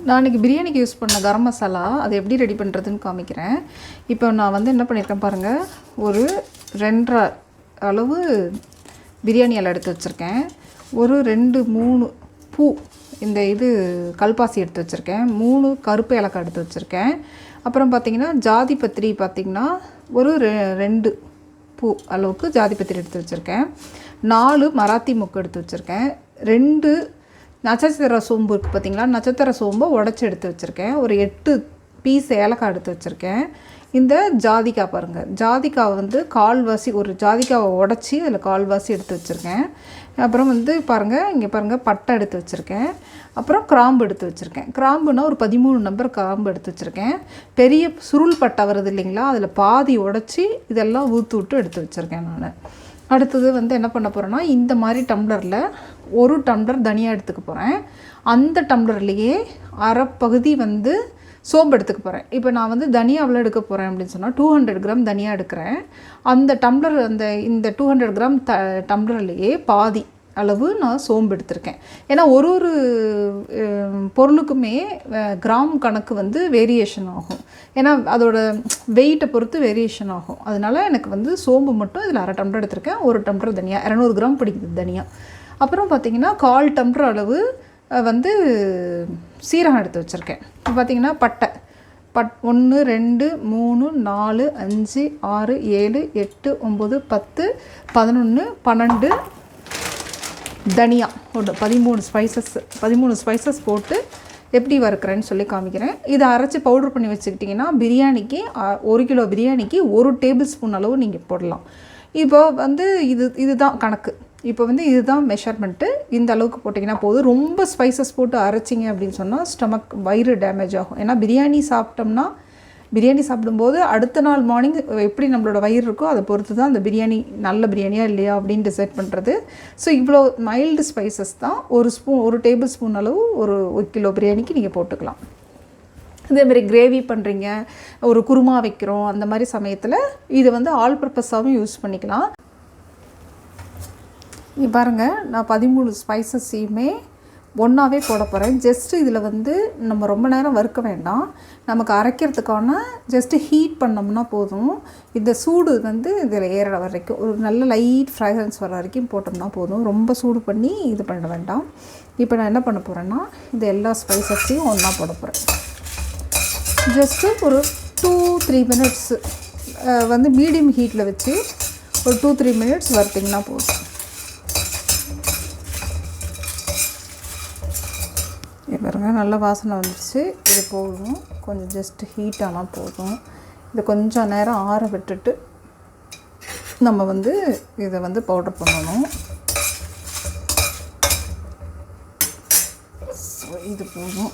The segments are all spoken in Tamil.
நான் இன்றைக்கி பிரியாணிக்கு யூஸ் பண்ண கரம் மசாலா அது எப்படி ரெடி பண்ணுறதுன்னு காமிக்கிறேன். இப்போ நான் வந்து என்ன பண்ணியிருக்கேன் பாருங்கள், ஒரு 2.5 அளவு பிரியாணி இலை எடுத்து வச்சுருக்கேன். ஒரு 2-3 பூ இந்த கல்பாசி எடுத்து வச்சுருக்கேன். 3 கருப்பு ஏலக்காய் எடுத்து வச்சுருக்கேன். அப்புறம் பார்த்திங்கன்னா ஜாதி பத்திரி பார்த்திங்கன்னா ஒரு 2 பூ அளவுக்கு ஜாதி பத்திரி எடுத்து வச்சுருக்கேன். 4 மராத்தி மொக்கு எடுத்து வச்சுருக்கேன். 2 நட்சத்திர சோம்பு இருக்குது பார்த்திங்களா, நட்சத்திர சோம்பை உடச்சி எடுத்து வச்சுருக்கேன். ஒரு 8 பீஸ் ஏலக்காய் எடுத்து வச்சுருக்கேன். இந்த ஜாதிக்காய் பாருங்கள், ஜாதிக்காய் வந்து கால்வாசி, ஒரு ஜாதிக்காவை உடச்சி அதில் கால்வாசி எடுத்து வச்சுருக்கேன். அப்புறம் வந்து பாருங்கள், இங்கே பாருங்கள் பட்டை எடுத்து வச்சுருக்கேன். அப்புறம் கிராம்பு எடுத்து வச்சுருக்கேன். கிராம்புனா ஒரு 13 நம்பர் கிராம்பு எடுத்து வச்சுருக்கேன். பெரிய சுருள் பட்டை வருது இல்லைங்களா, அதில் பாதி உடச்சி இதெல்லாம் ஊற்று விட்டு எடுத்து வச்சுருக்கேன் நான். அடுத்தது வந்து என்ன பண்ண போகிறேன்னா, இந்த மாதிரி டம்ளரில் 1 டம்ளர் தனியாக எடுத்துக்க போகிறேன். அந்த டம்ளர்லேயே அரை பகுதி வந்து சோம்பு எடுத்துக்க போகிறேன். இப்போ நான் வந்து தனியா எவ்வளோ எடுக்க போகிறேன் அப்படின்னு சொன்னால் 200 கிராம் தனியாக எடுக்கிறேன். அந்த டம்ளர் இந்த 200 கிராம் டம்ளர்லேயே பாதி அளவு நான் சோம்பு எடுத்திருக்கேன். ஏன்னா ஒரு பொருளுக்குமே கிராம் கணக்கு வந்து வேரியேஷன் ஆகும். ஏன்னா அதோட வெயிட்டை பொறுத்து வேரியேஷன் ஆகும். அதனால் எனக்கு வந்து சோம்பு மட்டும் இதில் அரை டம்ளர் எடுத்திருக்கேன். 1 டம்ளர் தனியாக 200 கிராம் பிடிக்குது தனியாக. அப்புறம் பார்த்திங்கன்னா 1/4 டம்ளர் அளவு வந்து சீரகம் எடுத்து வச்சுருக்கேன். இப்போ பார்த்திங்கன்னா பட்டை 1 2 3 4 5 6 7 8 9 10 11 12 தனியா ஒரு 13 ஸ்பைசஸ் போட்டு எப்படி வறுக்கிறேன்னு சொல்லி காமிக்கிறேன். இதை அரைச்சி பவுட்ரு பண்ணி வச்சுக்கிட்டிங்கன்னா பிரியாணிக்கு 1 கிலோ பிரியாணிக்கு 1 டேபிள் ஸ்பூன் அளவு நீங்கள் போடலாம். இப்போ வந்து இதுதான் கணக்கு. இப்போ வந்து இதுதான் மெஷர்மெண்ட்டு. இந்த அளவுக்கு போட்டிங்கன்னா போதும். ரொம்ப ஸ்பைசஸ் போட்டு அரைச்சிங்க அப்படின்னு சொன்னால் வயிறு டேமேஜ் ஆகும். ஏன்னா பிரியாணி சாப்பிடும்போது அடுத்த நாள் மார்னிங் எப்படி நம்மளோட வயிறு இருக்கோ அதை பொறுத்து தான் அந்த பிரியாணி நல்ல பிரியாணியா இல்லையா அப்படின்னு டிசைட் பண்ணுறது. ஸோ இவ்வளோ மைல்டு ஸ்பைசஸ் தான் 1 டேபிள் ஸ்பூன் அளவு 1 கிலோ பிரியாணிக்கு நீங்கள் போட்டுக்கலாம். இதேமாதிரி கிரேவி பண்ணுறீங்க, ஒரு குருமா வைக்கிறோம், அந்த மாதிரி சமயத்தில் இது வந்து ஆல் பர்பஸாகவும் யூஸ் பண்ணிக்கலாம். இங்கே பாருங்கள், நான் 13 ஸ்பைசஸையுமே ஒன்றாவே போட போகிறேன். ஜஸ்ட்டு இதில் வந்து நம்ம ரொம்ப நேரம் வறுக்க வேண்டாம். நமக்கு அரைக்கிறதுக்கான ஜஸ்ட்டு ஹீட் பண்ணோம்னா போதும். இந்த சூடு வந்து இதில் ஏற வரைக்கும் ஒரு நல்ல லைட் ஃப்ராக்ரன்ஸ் வர வரைக்கும் போட்டோம்னா போதும். ரொம்ப சூடு பண்ணி இது பண்ண வேண்டாம். இப்போ நான் என்ன பண்ண போகிறேன்னா, இந்த எல்லா ஸ்பைசஸையும் ஒன்றா போட போகிறேன். ஜஸ்ட்டு ஒரு 2-3 மினிட்ஸு வந்து மீடியம் ஹீட்டில் வச்சு ஒரு 2-3 மினிட்ஸ் வறுத்திங்கன்னா போதும். பாருங்க, நல்ல வாசனை வந்துடுச்சு. இது போதும், கொஞ்சம் ஜஸ்ட் ஹீட் ஆனால் போதும். இதை கொஞ்சம் நேரம் ஆற விட்டுட்டு நம்ம வந்து இதை வந்து பவுடர் பண்ணணும். ஸோ இது போதும்.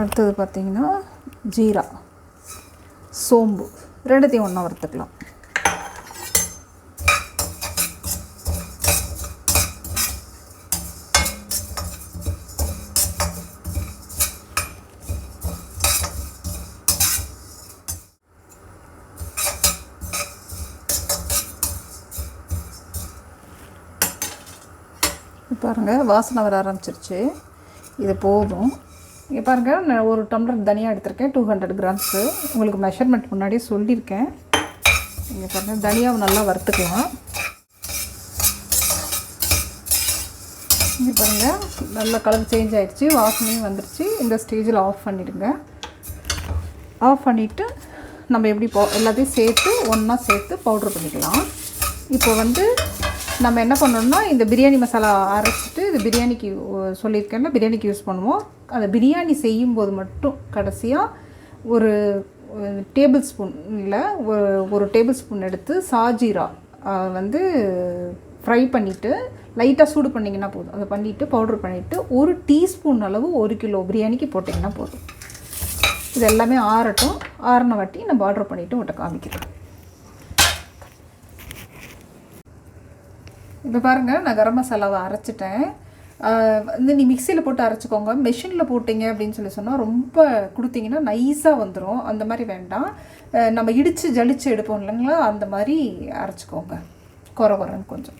அடுத்தது பார்த்திங்கன்னா ஜீரா, சோம்பு ரெண்டுத்தையும் ஒன்றா வறுத்துக்கலாம். பாருங்கள், வாசனை வர ஆரம்பிச்சிருச்சு. இது போதும். இங்கே பாருங்கள், நான் 1 டம்ளர் தனியாக எடுத்திருக்கேன், 200 கிராம்ஸு. உங்களுக்கு மெஷர்மெண்ட் முன்னாடியே சொல்லியிருக்கேன். இங்கே பாருங்கள், தனியாவை நல்லா வறுத்துக்கலாம். இங்கே பாருங்கள், நல்லா கலர் சேஞ்ச் ஆகிடுச்சு, வாசனையும் வந்துடுச்சு. இந்த ஸ்டேஜில் ஆஃப் பண்ணிவிடுங்க. ஆஃப் பண்ணிவிட்டு நம்ம எப்படி எல்லாத்தையும் சேர்த்து ஒன்றா சேர்த்து பவுட்ரு பண்ணிக்கலாம். இப்போ வந்து நம்ம என்ன பண்ணணும்னா, இந்த பிரியாணி மசாலா அரைச்சிட்டு இது பிரியாணிக்கு சொல்லியிருக்கேன்னா பிரியாணிக்கு யூஸ் பண்ணுவோம். அந்த பிரியாணி செய்யும்போது மட்டும் கடைசியாக ஒரு டேபிள் ஸ்பூன் இல்லை, ஒரு டேபிள் ஸ்பூன் எடுத்து சாஜீரா வந்து ஃப்ரை பண்ணிவிட்டு லைட்டாக சூடு பண்ணிங்கன்னா போதும். அதை பண்ணிவிட்டு பவுட்ரு பண்ணிவிட்டு 1 டீஸ்பூன் அளவு 1 கிலோ பிரியாணிக்கு போட்டிங்கன்னா போதும். இது எல்லாமே ஆறட்டும். ஆறின வாட்டி நம்ம ஆர்டர் பண்ணிவிட்டு உங்கள்கிட்ட காமிக்கிறேன். இப்போ பாருங்கள், நான் கரம் மசாலாவை அரைச்சிட்டேன். வந்து நீ மிக்சியில் போட்டு அரைச்சிக்கோங்க. மெஷினில் போட்டிங்க அப்படின்னு சொன்னால் ரொம்ப கொடுத்தீங்கன்னா நைஸாக வந்துடும். அந்த மாதிரி வேண்டாம். நம்ம இடித்து ஜலிச்சு எடுப்போம் இல்லைங்களா, அந்த மாதிரி அரைச்சிக்கோங்க. குறன்னு கொஞ்சம்.